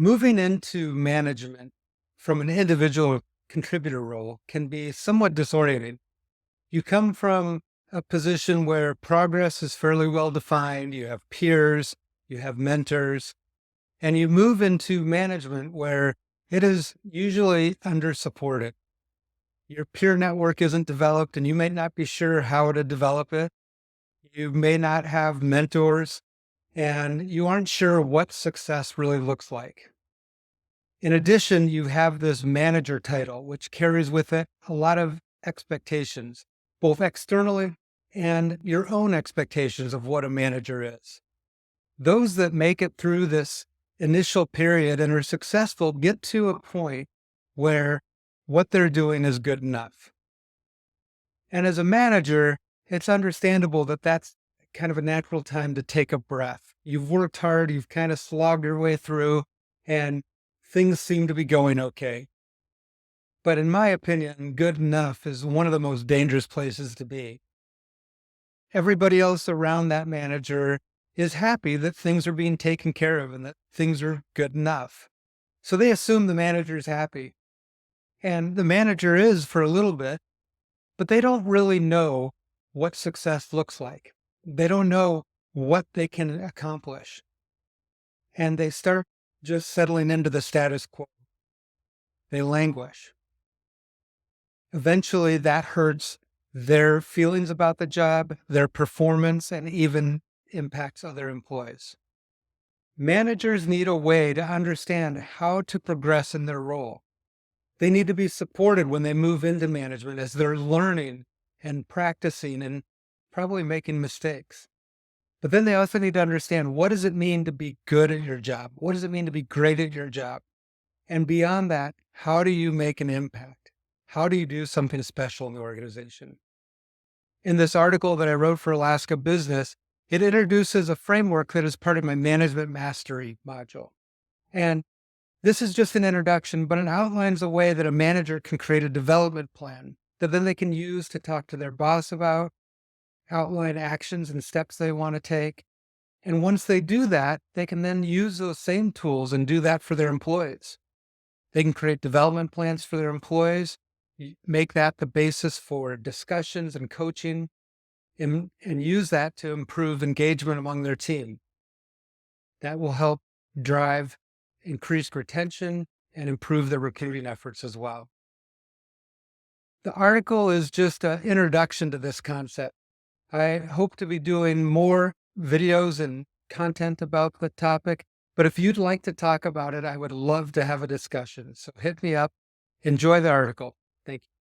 Moving into management from an individual contributor role can be somewhat disorienting. You come from a position where progress is fairly well defined, you have peers, you have mentors, and you move into management where it is usually under supported. Your peer network isn't developed, and you may not be sure how to develop it. You may not have mentors, and you aren't sure what success really looks like. In addition, you have this manager title, which carries with it a lot of expectations, both externally and your own expectations of what a manager is. Those that make it through this initial period and are successful get to a point where what they're doing is good enough. And as a manager, it's understandable that that's kind of a natural time to take a breath. You've worked hard, you've kind of slogged your way through, and things seem to be going okay. But in my opinion, good enough is one of the most dangerous places to be. Everybody else around that manager is happy that things are being taken care of and that things are good enough. So they assume the manager is happy. And the manager is for a little bit, but they don't really know what success looks like. They don't know what they can accomplish. And they start just settling into the status quo. They languish. Eventually, that hurts their feelings about the job, their performance, and even impacts other employees. Managers need a way to understand how to progress in their role. They need to be supported when they move into management as they're learning and practicing and probably making mistakes. But then they also need to understand, what does it mean to be good at your job? What does it mean to be great at your job? And beyond that, how do you make an impact? How do you do something special in the organization? In this article that I wrote for Alaska Business, it introduces a framework that is part of my management mastery module. And this is just an introduction, but it outlines a way that a manager can create a development plan that then they can use to talk to their boss about, outline actions and steps they want to take. And once they do that, they can then use those same tools and do that for their employees. They can create development plans for their employees, make that the basis for discussions and coaching, and use that to improve engagement among their team. That will help drive increased retention and improve their recruiting efforts as well. The article is just an introduction to this concept. I hope to be doing more videos and content about the topic, but if you'd like to talk about it, I would love to have a discussion. So hit me up. Enjoy the article. Thank you.